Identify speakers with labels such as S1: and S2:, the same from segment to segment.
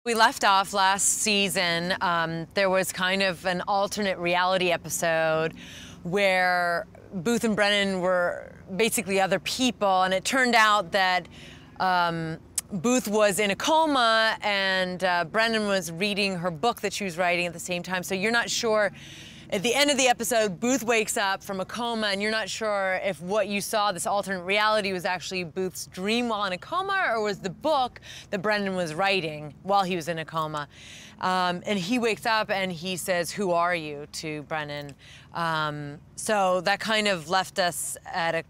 S1: We left off last season. There was kind of an alternate reality episode where Booth and Brennan were basically other people, and it turned out that Booth was in a coma and Brennan was reading her book that she was writing at the same time. So you're not sure. At the end of the episode, Booth wakes up from a coma, and you're not sure if what you saw, this alternate reality, was actually Booth's dream while in a coma, or was the book that Brendan was writing while he was in a coma. And he wakes up and he says, "Who are you?" to Brennan. So that kind of left us at a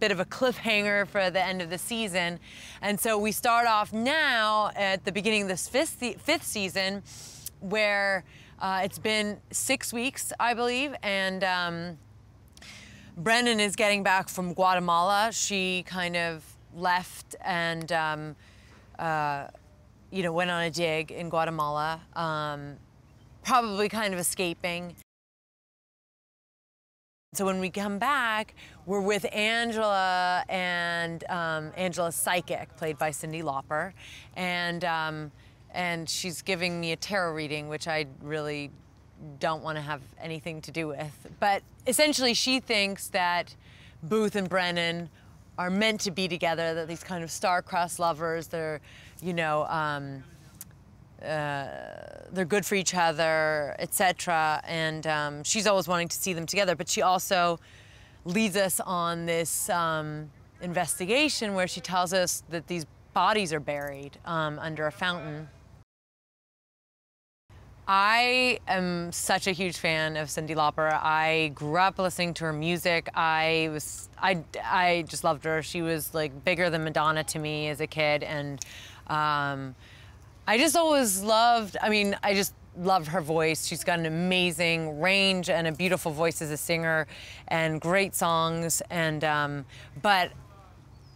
S1: bit of a cliffhanger for the end of the season. And so we start off now at the beginning of this fifth season, where it's been 6 weeks, I believe, and Brennan is getting back from Guatemala. She kind of left and, you know, went on a dig in Guatemala, probably kind of escaping. So when we come back, we're with Angela and Angela's psychic, played by Cyndi Lauper, and she's giving me a tarot reading, which I really don't want to have anything to do with. But essentially, she thinks that Booth and Brennan are meant to be together, that these kind of star-crossed lovers, they're, you know, they're good for each other, etc. And she's always wanting to see them together, but she also leads us on this investigation where she tells us that these bodies are buried under a fountain. I am such a huge fan of Cyndi Lauper. I grew up listening to her music. I just loved her. She was like bigger than Madonna to me as a kid, and I just always loved, I just love her voice. She's got an amazing range and a beautiful voice as a singer and great songs. And but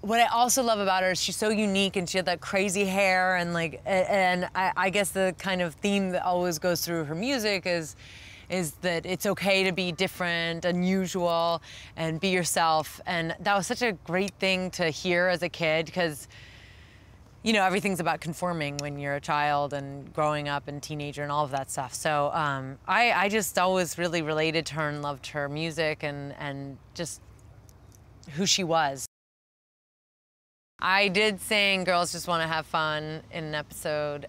S1: what I also love about her is she's so unique, and she had that crazy hair, and I guess the kind of theme that always goes through her music is that it's okay to be different, unusual, and be yourself. And that was such a great thing to hear as a kid, because, you know, everything's about conforming when you're a child and growing up and teenager and all of that stuff. So I just always really related to her and loved her music and just who she was. I did sing Girls Just Want to Have Fun in an episode.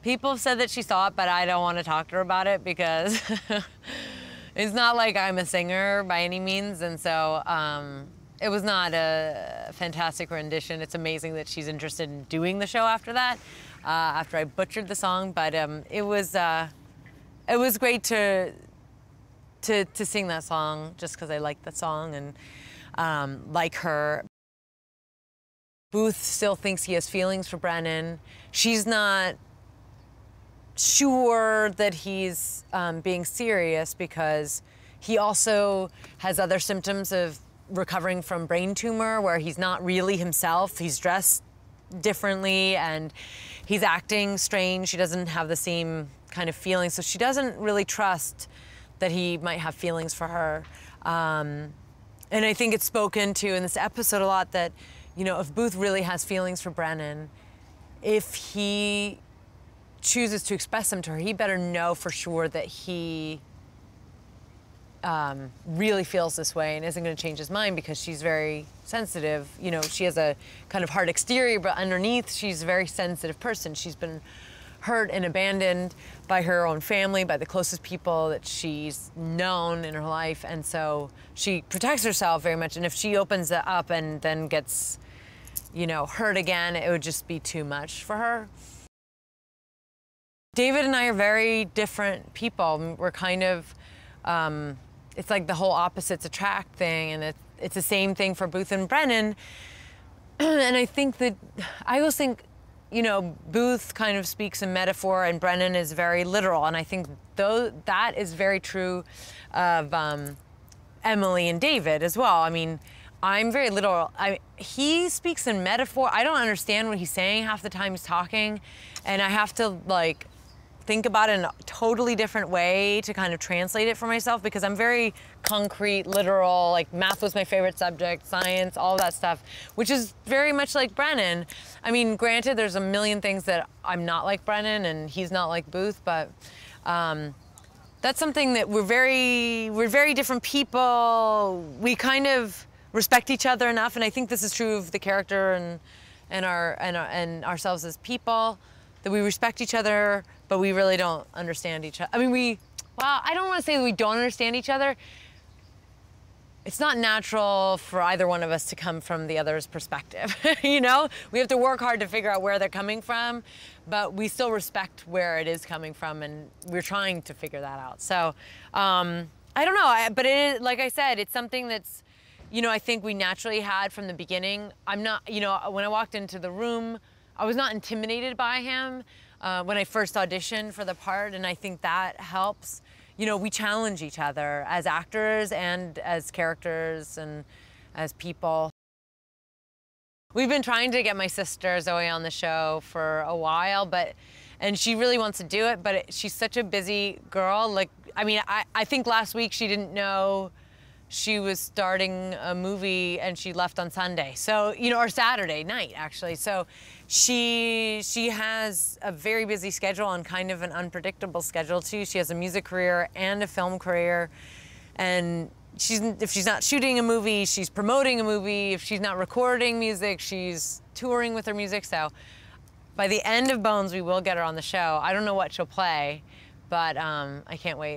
S1: People have said that she saw it, but I don't want to talk to her about it because it's not like I'm a singer by any means. And so it was not a fantastic rendition. It's amazing that she's interested in doing the show after that, after I butchered the song. But it was great to sing that song just because I like that song and like her. Booth still thinks he has feelings for Brennan. She's not sure that he's being serious because he also has other symptoms of recovering from brain tumor where he's not really himself. He's dressed differently and he's acting strange. She doesn't have the same kind of feelings, so she doesn't really trust that he might have feelings for her. And I think it's spoken to in this episode a lot that, you know, if Booth really has feelings for Brennan, if he chooses to express them to her, he better know for sure that he really feels this way and isn't going to change his mind, because she's very sensitive. You know, she has a kind of hard exterior, but underneath she's a very sensitive person. She's been hurt and abandoned by her own family, by the closest people that she's known in her life, and so she protects herself very much. And if she opens it up and then gets, you know, hurt again, it would just be too much for her. David and I are very different people. We're kind of, it's like the whole opposites attract thing, and it's the same thing for Booth and Brennan. And I think that, I always think, you know, Booth kind of speaks in metaphor and Brennan is very literal. And I think that is very true of Emily and David as well. I mean, I'm very literal. He speaks in metaphor. I don't understand what he's saying half the time he's talking, and I have to like think about it in a totally different way to kind of translate it for myself, because I'm very concrete, literal, like math was my favorite subject, science, all that stuff, which is very much like Brennan. I mean, granted, there's a million things that I'm not like Brennan and he's not like Booth, but that's something that we're very different people. We kind of respect each other enough, and I think this is true of the character and ourselves as people, that we respect each other, but we really don't understand each other. I mean, well, I don't want to say that we don't understand each other. It's not natural for either one of us to come from the other's perspective, you know? We have to work hard to figure out where they're coming from, but we still respect where it is coming from, and we're trying to figure that out. So, I don't know, but it is, like I said, it's something that's, you know, I think we naturally had from the beginning. I'm not, you know, when I walked into the room, I was not intimidated by him when I first auditioned for the part, and I think that helps. You know, we challenge each other as actors and as characters and as people. We've been trying to get my sister Zoe on the show for a while, and she really wants to do it, but she's such a busy girl. Like, I mean, I think last week she didn't know she was starting a movie and she left on Sunday. So, you know, or Saturday night, actually. So she has a very busy schedule and kind of an unpredictable schedule too. She has a music career and a film career. And if she's not shooting a movie, she's promoting a movie. If she's not recording music, she's touring with her music. So by the end of Bones, we will get her on the show. I don't know what she'll play, but I can't wait.